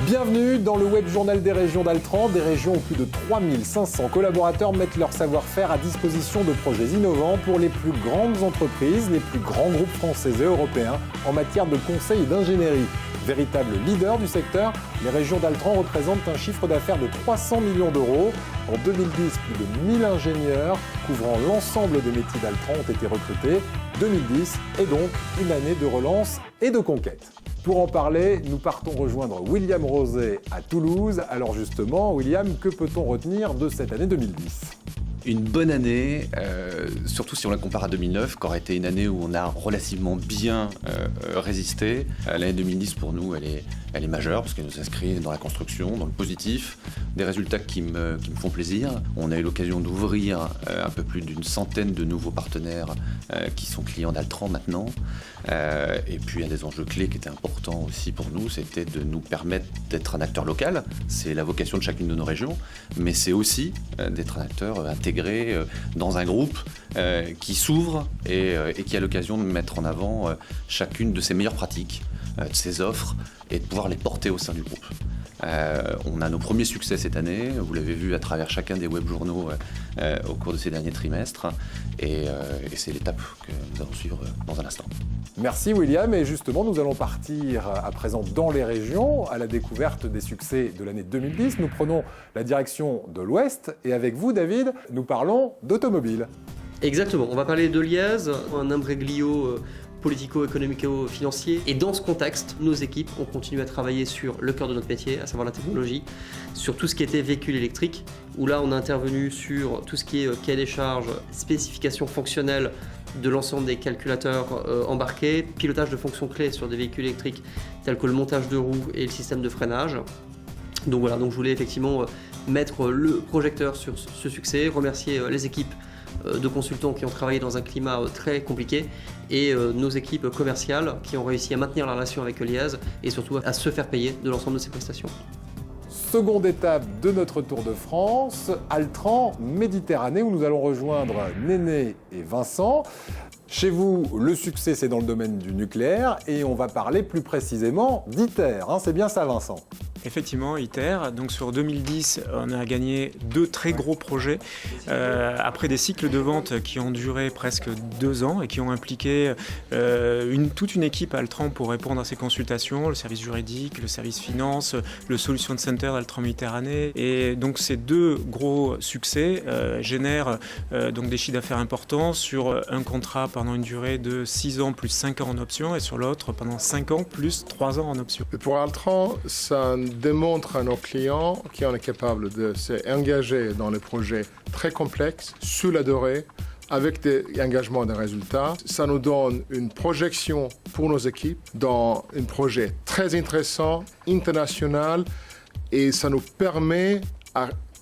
Bienvenue dans le web journal des régions d'Altran, des régions où plus de 3500 collaborateurs mettent leur savoir-faire à disposition de projets innovants pour les plus grandes entreprises, les plus grands groupes français et européens en matière de conseil et d'ingénierie. Véritable leader du secteur, les régions d'Altran représentent un chiffre d'affaires de 300 millions d'euros. En 2010, plus de 1000 ingénieurs couvrant l'ensemble des métiers d'Altran ont été recrutés. 2010 est donc une année de relance et de conquête. Pour en parler, nous partons rejoindre William Rozet à Toulouse. Alors justement, William, que peut-on retenir de cette année 2010 ? Une bonne année, surtout si on la compare à 2009, qui aurait été une année où on a relativement bien résisté. L'année 2010, pour nous, elle est majeure, parce qu'elle nous inscrit dans la construction, dans le positif, des résultats qui me font plaisir. On a eu l'occasion d'ouvrir un peu plus d'une centaine de nouveaux partenaires qui sont clients d'Altran maintenant. Et puis, il y a des enjeux clés qui étaient importants aussi pour nous, c'était de nous permettre d'être un acteur local. C'est la vocation de chacune de nos régions, mais c'est aussi d'être un acteur intégré dans un groupe qui s'ouvre et qui a l'occasion de mettre en avant chacune de ses meilleures pratiques, de ses offres, et de pouvoir les porter au sein du groupe. On a nos premiers succès cette année, vous l'avez vu à travers chacun des web journaux au cours de ces derniers trimestres, et c'est l'étape que nous allons suivre dans un instant. Merci William, et justement nous allons partir à présent dans les régions à la découverte des succès de l'année 2010. Nous prenons la direction de l'Ouest et avec vous David, nous parlons d'automobile. Exactement, on va parler de Liège, un imbroglio politico-économico-financier. Et dans ce contexte, nos équipes ont continué à travailler sur le cœur de notre métier, à savoir la technologie, sur tout ce qui était véhicule électrique, où là on a intervenu sur tout ce qui est cahier des charges, spécifications fonctionnelles de l'ensemble des calculateurs embarqués, pilotage de fonctions clés sur des véhicules électriques tels que le montage de roues et le système de freinage. Donc voilà, donc je voulais effectivement mettre le projecteur sur ce succès, remercier les équipes de consultants qui ont travaillé dans un climat très compliqué et nos équipes commerciales qui ont réussi à maintenir la relation avec Liège et surtout à se faire payer de l'ensemble de ces prestations. Seconde étape de notre Tour de France, Altran Méditerranée, où nous allons rejoindre Néné et Vincent. Chez vous, le succès, c'est dans le domaine du nucléaire et on va parler plus précisément d'ITER. C'est bien ça, Vincent ? Effectivement, ITER. Donc sur 2010, on a gagné 2 très gros projets après des cycles de vente qui ont duré presque 2 ans et qui ont impliqué toute une équipe Altran pour répondre à ces consultations, le service juridique, le service finance, le Solution Center d'Altran Méditerranée. Et donc ces 2 gros succès génèrent donc des chiffres d'affaires importants sur un contrat pendant une durée de 6 ans plus 5 ans en option et sur l'autre pendant 5 ans plus 3 ans en option. Pour Altran, ça démontre à nos clients qu'on est capable de s'engager dans des projets très complexes, sur la durée, avec des engagements et des résultats. Ça nous donne une projection pour nos équipes dans un projet très intéressant, international, et ça nous permet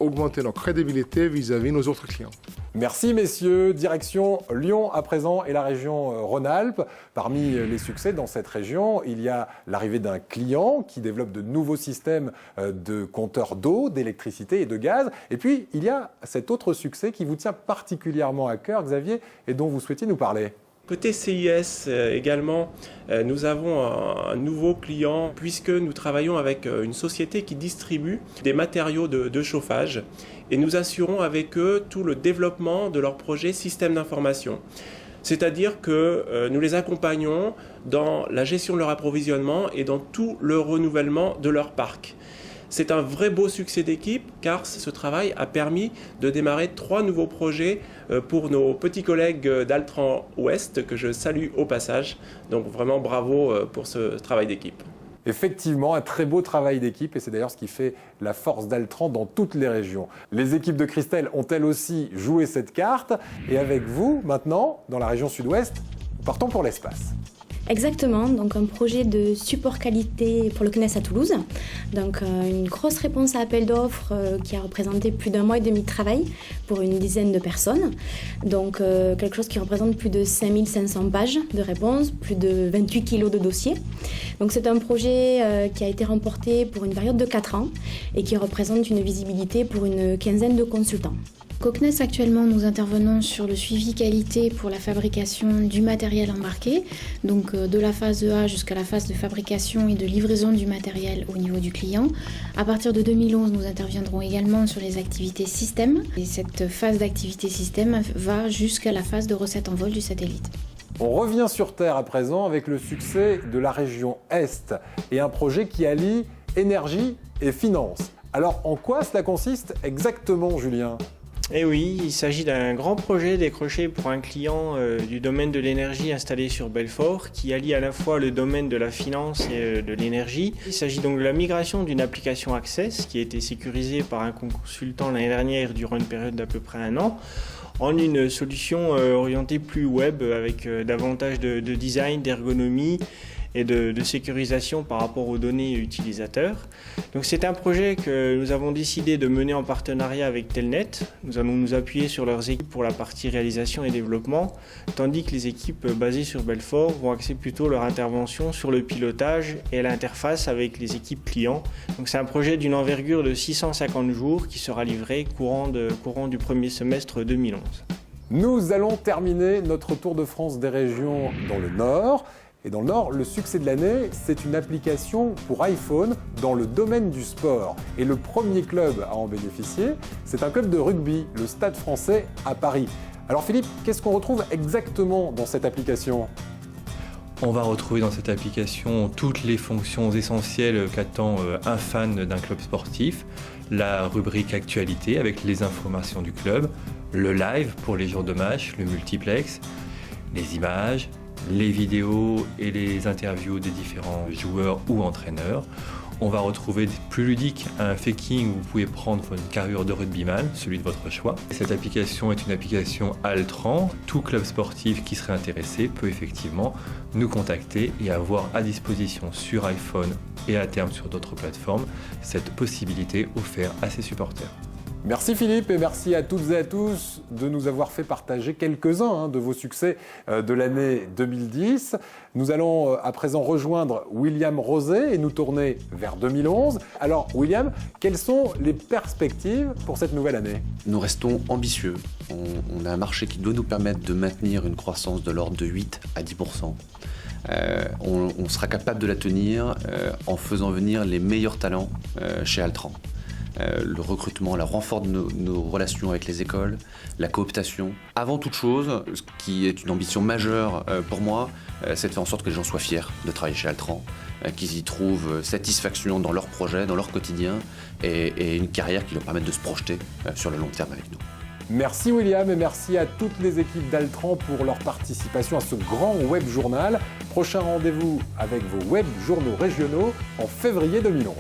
d'augmenter notre crédibilité vis-à-vis de nos autres clients. Merci messieurs, direction Lyon à présent et la région Rhône-Alpes. Parmi les succès dans cette région, il y a l'arrivée d'un client qui développe de nouveaux systèmes de compteurs d'eau, d'électricité et de gaz. Et puis il y a cet autre succès qui vous tient particulièrement à cœur, Xavier, et dont vous souhaitiez nous parler. Côté CIS également, nous avons un nouveau client puisque nous travaillons avec une société qui distribue des matériaux de chauffage et nous assurons avec eux tout le développement de leur projet système d'information. C'est-à-dire que nous les accompagnons dans la gestion de leur approvisionnement et dans tout le renouvellement de leur parc. C'est un vrai beau succès d'équipe car ce travail a permis de démarrer 3 nouveaux projets pour nos petits collègues d'Altran Ouest que je salue au passage. Donc vraiment bravo pour ce travail d'équipe. Effectivement, un très beau travail d'équipe et c'est d'ailleurs ce qui fait la force d'Altran dans toutes les régions. Les équipes de Christelle ont elles aussi joué cette carte et avec vous maintenant, dans la région sud-ouest, nous partons pour l'espace. Exactement, donc un projet de support qualité pour le CNES à Toulouse. Donc une grosse réponse à appel d'offres qui a représenté plus d'1 mois et demi de travail pour une dizaine de personnes. Donc quelque chose qui représente plus de 5500 pages de réponses, plus de 28 kilos de dossiers. Donc c'est un projet qui a été remporté pour une période de 4 ans et qui représente une visibilité pour une quinzaine de consultants. COCNES, actuellement, nous intervenons sur le suivi qualité pour la fabrication du matériel embarqué, donc de la phase de A jusqu'à la phase de fabrication et de livraison du matériel au niveau du client. À partir de 2011, nous interviendrons également sur les activités système, et cette phase d'activité système va jusqu'à la phase de recette en vol du satellite. On revient sur Terre à présent avec le succès de la région Est et un projet qui allie énergie et finance. Alors en quoi cela consiste exactement, Julien ? Eh oui, il s'agit d'un grand projet décroché pour un client du domaine de l'énergie installé sur Belfort qui allie à la fois le domaine de la finance et de l'énergie. Il s'agit donc de la migration d'une application Access qui a été sécurisée par un consultant l'année dernière durant une période d'à peu près 1 an en une solution orientée plus web avec davantage de design, d'ergonomie et de sécurisation par rapport aux données utilisateurs. Donc c'est un projet que nous avons décidé de mener en partenariat avec Telnet. Nous allons nous appuyer sur leurs équipes pour la partie réalisation et développement, tandis que les équipes basées sur Belfort vont axer plutôt leur intervention sur le pilotage et l'interface avec les équipes clients. Donc c'est un projet d'une envergure de 650 jours qui sera livré courant du premier semestre 2011. Nous allons terminer notre tour de France des régions dans le Nord. Et dans le Nord, le succès de l'année, c'est une application pour iPhone dans le domaine du sport. Et le premier club à en bénéficier, c'est un club de rugby, le Stade Français à Paris. Alors Philippe, qu'est-ce qu'on retrouve exactement dans cette application ? On va retrouver dans cette application toutes les fonctions essentielles qu'attend un fan d'un club sportif, la rubrique actualité avec les informations du club, le live pour les jours de match, le multiplex, les images, les vidéos et les interviews des différents joueurs ou entraîneurs. On va retrouver plus ludique un faking où vous pouvez prendre une carrure de rugbyman, celui de votre choix. Cette application est une application Altran. Tout club sportif qui serait intéressé peut effectivement nous contacter et avoir à disposition sur iPhone et à terme sur d'autres plateformes cette possibilité offerte à ses supporters. Merci Philippe et merci à toutes et à tous de nous avoir fait partager quelques-uns de vos succès de l'année 2010. Nous allons à présent rejoindre William Rosé et nous tourner vers 2011. Alors William, quelles sont les perspectives pour cette nouvelle année ? Nous restons ambitieux. On a un marché qui doit nous permettre de maintenir une croissance de l'ordre de 8 à 10%. On sera capable de la tenir en faisant venir les meilleurs talents chez Altran. Le recrutement, le renfort de nos relations avec les écoles, la cooptation. Avant toute chose, ce qui est une ambition majeure pour moi, c'est de faire en sorte que les gens soient fiers de travailler chez Altran, qu'ils y trouvent satisfaction dans leur projet, dans leur quotidien et une carrière qui leur permette de se projeter sur le long terme avec nous. Merci William et merci à toutes les équipes d'Altran pour leur participation à ce grand web journal. Prochain rendez-vous avec vos web journaux régionaux en février 2011.